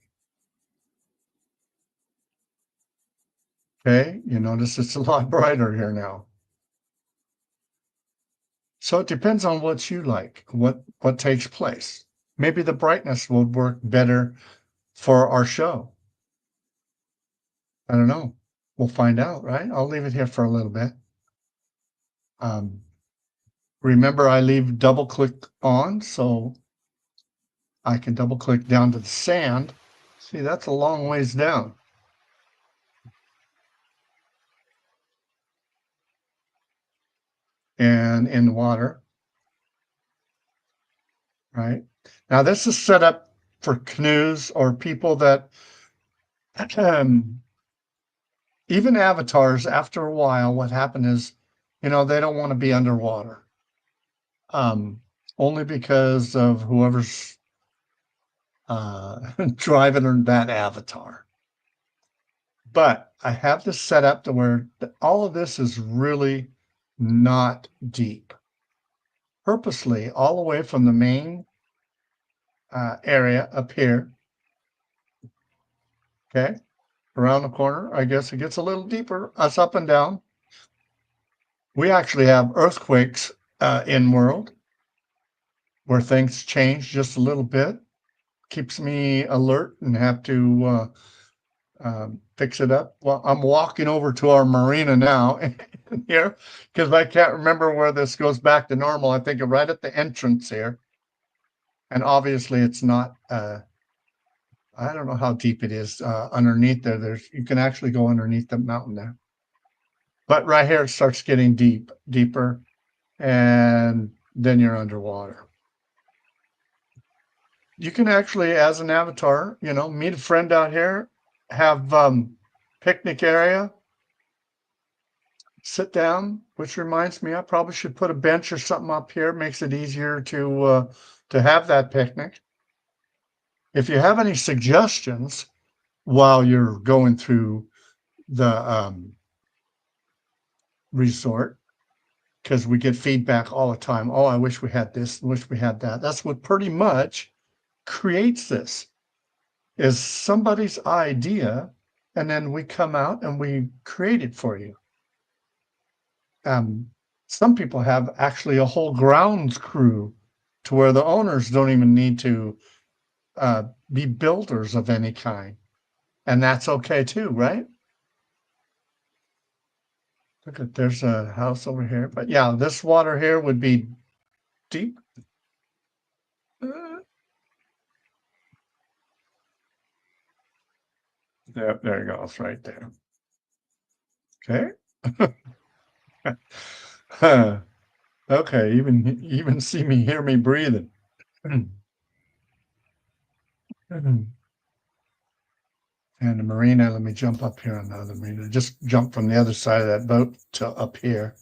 Okay, you notice it's a lot brighter here now. So it depends on what you like, what takes place. Maybe the brightness will work better for our show. I don't know. We'll find out, right? I'll leave it here for a little bit. Remember, I leave double click on, so I can double click down to the sand. See, that's a long ways down. And in the water, right? Now, this is set up for canoes or people that, even avatars, after a while, what happened is, they don't want to be underwater. Only because of whoever's driving that avatar. But I have this set up to where all of this is really not deep. Purposely, all the way from the main area up here, okay, around the corner, I guess it gets a little deeper, us up and down. We actually have earthquakes in world where things change just a little bit. Keeps me alert and have to fix it up. Well, I'm walking over to our marina now here because I can't remember where this goes back to normal. I think right at the entrance here. And obviously it's not, I don't know how deep it is underneath there. You can actually go underneath the mountain there. But right here, it starts getting deeper, and then you're underwater. You can actually, as an avatar, meet a friend out here, have picnic area, sit down, which reminds me, I probably should put a bench or something up here. Makes it easier to have that picnic. If you have any suggestions while you're going through the resort, because we get feedback all the time. Oh, I wish we had this, wish we had that. That's what pretty much creates this, is somebody's idea, and then we come out and we create it for you. Some people have actually a whole grounds crew to where the owners don't even need to be builders of any kind. And that's okay too, right? Look at, there's a house over here. But yeah, this water here would be deep. There it goes, right there. Okay. Okay, even see me, hear me breathing. And the marina, let me jump up here on the other marina. Just jump from the other side of that boat to up here.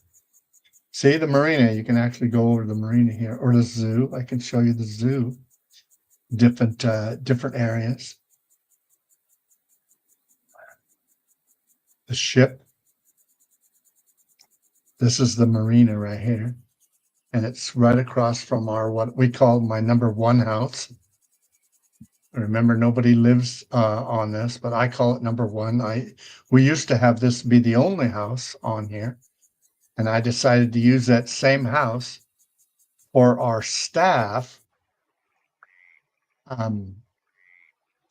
See the marina, you can actually go over to the marina here, or the zoo. I can show you the zoo, different areas. The ship. This is the marina right here. And it's right across from our, what we call my number one house. Remember, nobody lives on this, but I call it number one. We used to have this be the only house on here, and I decided to use that same house for our staff to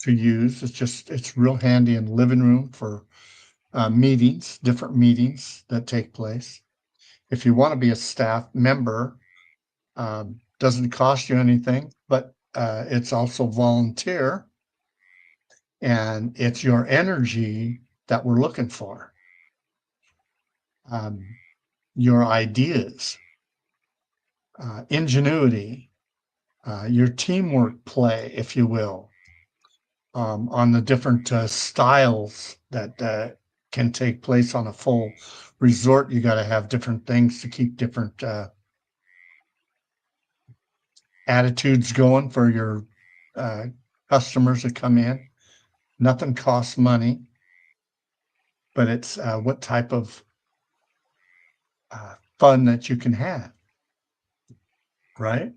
use. It's real handy in the living room for meetings, different meetings that take place. If you want to be a staff member, doesn't cost you anything, but it's also volunteer. And it's your energy that we're looking for. Your ideas, ingenuity, your teamwork play, if you will, on the different styles that can take place on a full resort. You got to have different things to keep different attitudes going for your customers that come in. Nothing costs money, but it's what type of fun that you can have, right?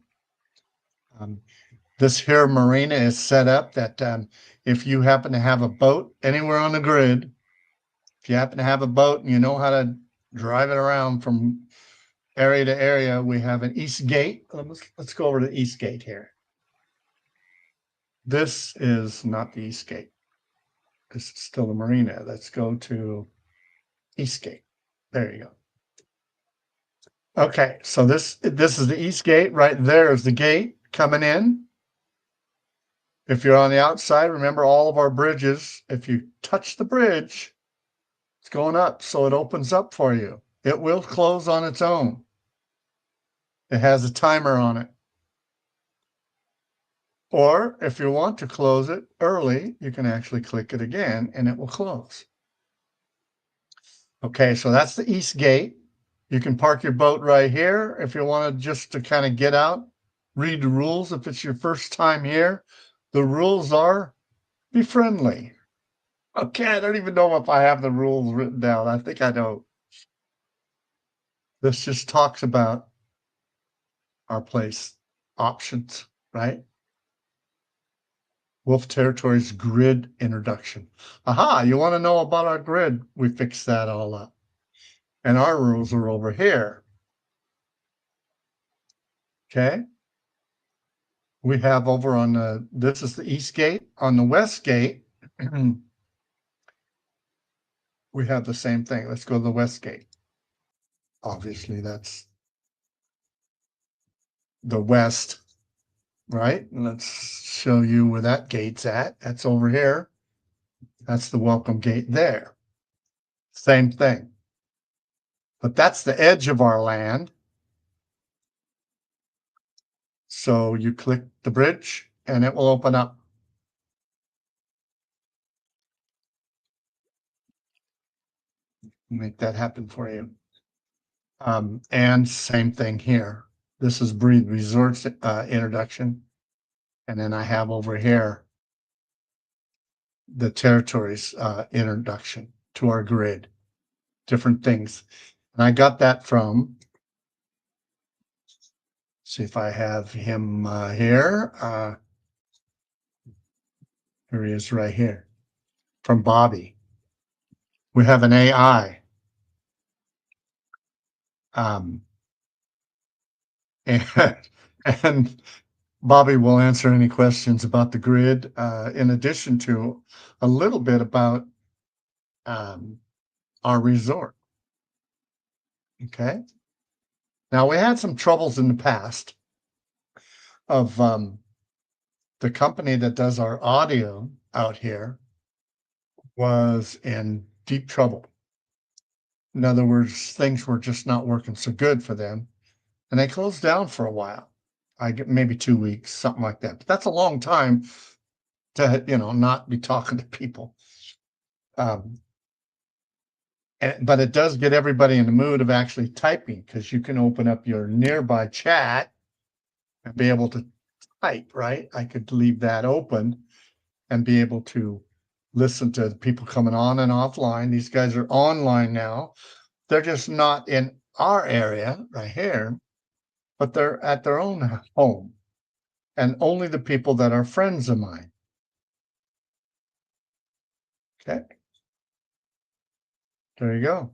This here marina is set up that if you happen to have a boat anywhere on the grid, if you happen to have a boat and you know how to drive it around from area to area, we have an east gate. Let's go over to the east gate here. This is not the east gate. This is still the marina. Let's go to east gate. There you go. Okay, so this is the east gate. Right there is the gate coming in. If you're on the outside, remember all of our bridges, if you touch the bridge, it's going up, so it opens up for you. It will close on its own. It has a timer on it. Or if you want to close it early, you can actually click it again and it will close. Okay, so that's the east gate. You can park your boat right here if you want to kind of get out, read the rules. If it's your first time here, the rules are be friendly. Okay, I don't even know if I have the rules written down. I think I don't. This just talks about our place options, right? Wolf Territories grid introduction. Aha, you want to know about our grid? We fixed that all up. And our rules are over here. Okay. We have over on this is the east gate. On the west gate, we have the same thing. Let's go to the west gate. Obviously, that's the west, right? And let's show you where that gate's at. That's over here. That's the welcome gate there. Same thing. But that's the edge of our land. So you click the bridge and it will open up. Make that happen for you. And same thing here. This is Breathe Resorts introduction. And then I have over here the territories introduction to our grid, different things. And I got that from, see if I have him here. Here he is right here from Bobby. We have an AI. And Bobby will answer any questions about the grid, in addition to a little bit about our resort. Okay. Now, we had some troubles in the past of the company that does our audio out here was in deep trouble. In other words, things were just not working so good for them. And they closed down for a while. I get maybe 2 weeks, something like that. But that's a long time to, not be talking to people. But it does get everybody in the mood of actually typing, because you can open up your Nearby chat and be able to type, right? I could leave that open and be able to listen to people coming on and offline. These guys are online now. They're just not in our area right here, but they're at their own home, and only the people that are friends of mine. Okay. There you go.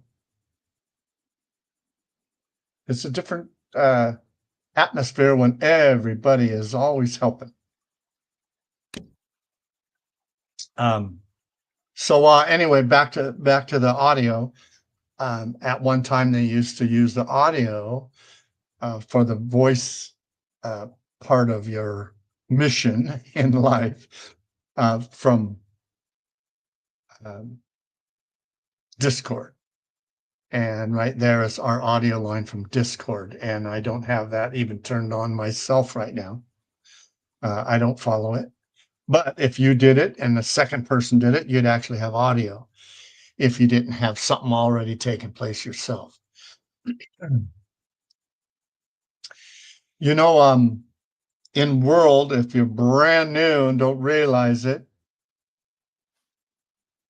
It's a different atmosphere when everybody is always helping. So anyway, back to the audio. At one time, they used to use the audio for the voice part of your mission in life from Discord. And right there is our audio line from Discord. And I don't have that even turned on myself right now. I don't follow it. But if you did it and the second person did it, you'd actually have audio if you didn't have something already taken place yourself. You know, in World, if you're brand new and don't realize it,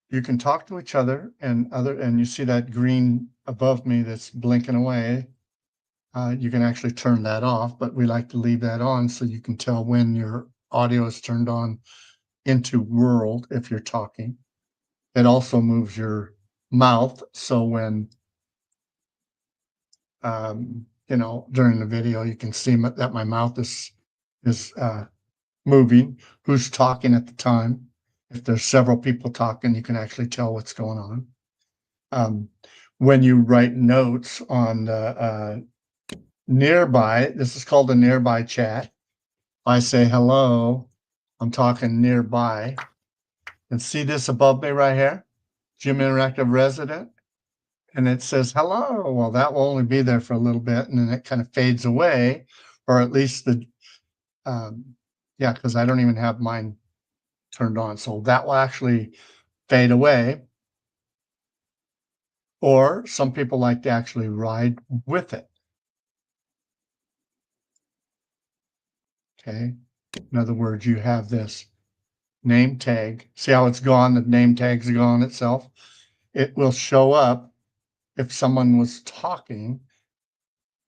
you can talk to each other, and you see that green above me that's blinking away. You can actually turn that off, but we like to leave that on so you can tell when your audio is turned on into World if you're talking. It also moves your mouth, so when during the video, you can see that my mouth is moving, who's talking at the time. If there's several people talking, you can actually tell what's going on. When you write notes on the Nearby, this is called a Nearby chat. I say hello, I'm talking nearby. And see this above me right here? Jim Interactive Resident. And it says hello. Well, that will only be there for a little bit, and then it kind of fades away, or at least because I don't even have mine turned on. So that will actually fade away. Or some people like to actually ride with it. Okay. In other words, you have this name tag. See how it's gone? The name tag's gone itself. It will show up if someone was talking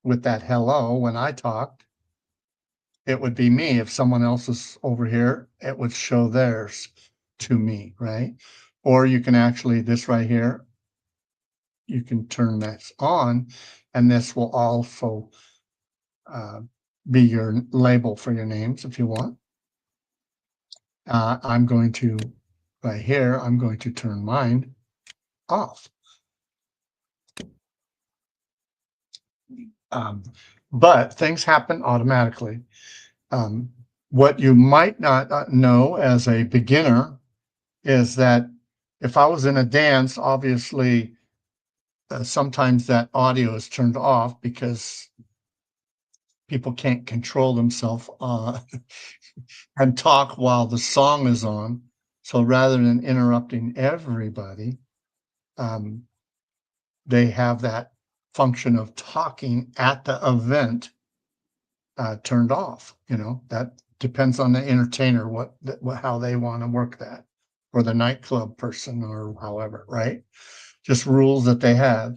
with that hello when I talked. It would be me. If someone else is over here, it would show theirs to me, right? Or you can actually, this right here, you can turn this on, and this will also be your label for your names if you want. I'm going to, right here, I'm going to turn mine off. But things happen automatically. What you might not know as a beginner is that if I was in a dance, obviously, sometimes that audio is turned off because people can't control themselves and talk while the song is on. So rather than interrupting everybody, they have that function of talking at the event turned off. That depends on the entertainer, how they want to work that, or the nightclub person, or however, right? Just rules that they have.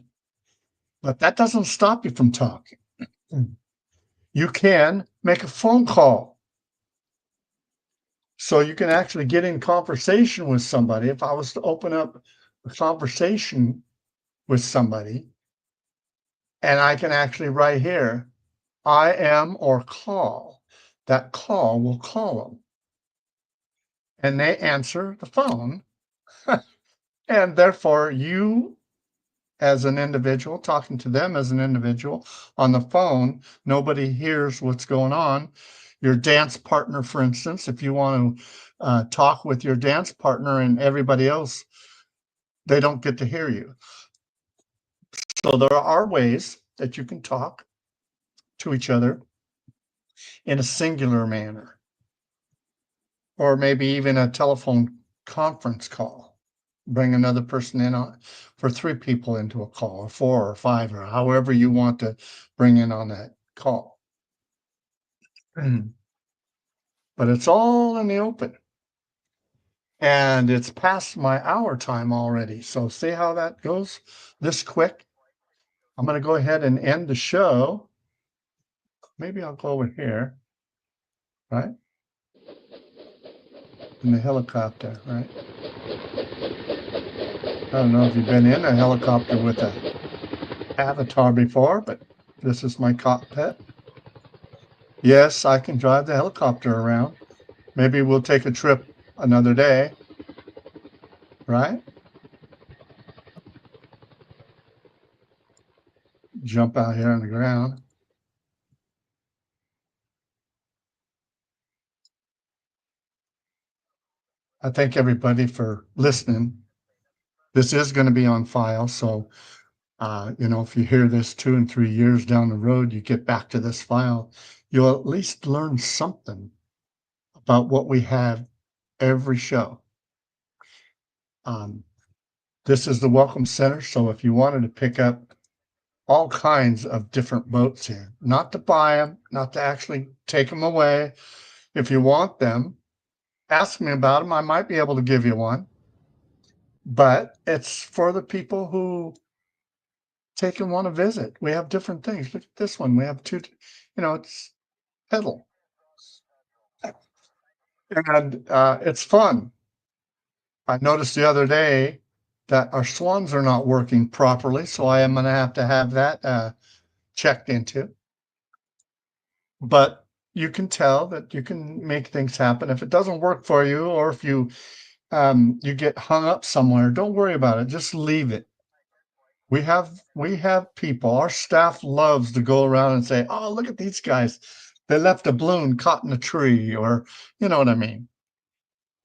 But that doesn't stop you from talking. You can make a phone call. So you can actually get in conversation with somebody. If I was to open up a conversation with somebody, and I can actually right here, I am or call, that call will call them. And they answer the phone. And therefore, you as an individual, talking to them as an individual on the phone, nobody hears what's going on. Your dance partner, for instance, if you want to talk with your dance partner and everybody else, they don't get to hear you. So there are ways that you can talk to each other in a singular manner, or maybe even a telephone conference call. bring another person in on for 3 people into a call, or 4 or 5, or however you want to bring in on that call. But it's all in the open. And it's past my hour time already. So see how that goes this quick? I'm gonna go ahead and end the show. Maybe I'll go over here, right? In the helicopter, right? I don't know if you've been in a helicopter with a avatar before, but this is my cockpit. Yes, I can drive the helicopter around. Maybe we'll take a trip another day, right? Jump out here on the ground. I thank everybody for listening. This is going to be on file. So, if you hear this 2 and 3 years down the road, you get back to this file, you'll at least learn something about what we have every show. This is the Welcome Center. So if you wanted to pick up all kinds of different boats here, not to buy them, not to actually take them away. If you want them, ask me about them. I might be able to give you one. But it's for the people who take and want to visit. We have different things. Look at this one. We have 2, it's pedal. And it's fun. I noticed the other day that our swans are not working properly, so I am going to have that checked into. But you can tell that you can make things happen. If it doesn't work for you, or if you get hung up somewhere, don't worry about it. Just leave it. We have people. Our staff loves to go around and say, "Oh, look at these guys. They left a balloon caught in a tree," or you know what I mean.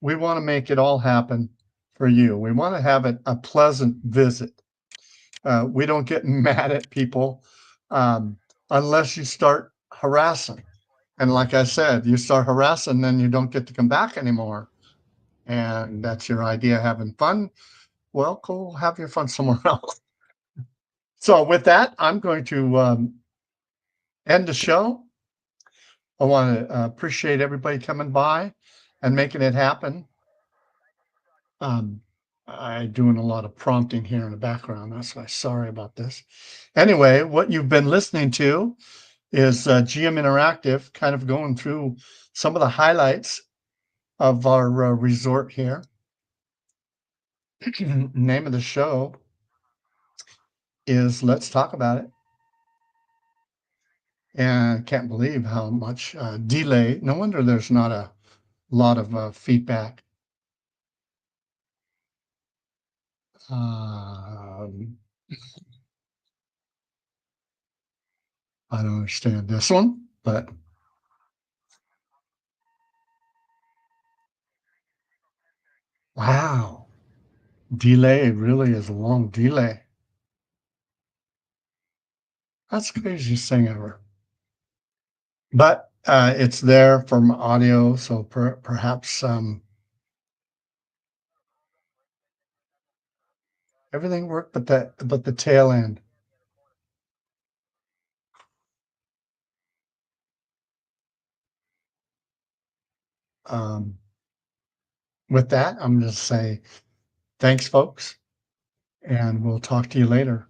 We want to make it all happen for you. We want to have it a pleasant visit. We don't get mad at people unless you start harassing. And like I said, you start harassing, then you don't get to come back anymore. And that's your idea, having fun. Well, go have your fun somewhere else. So with that, I'm going to end the show. I want to appreciate everybody coming by and making it happen. I'm doing a lot of prompting here in the background. That's why. Sorry about this. Anyway, what you've been listening to is GM Interactive, kind of going through some of the highlights of our resort here. Name of the show is Let's Talk About It. And I can't believe how much delay. No wonder there's not a lot of feedback. Um, I don't understand this one, but wow, delay really is a long delay. That's the craziest thing ever. But it's there from audio, so perhaps everything worked, but the tail end. With that, I'm going to say thanks, folks, and we'll talk to you later.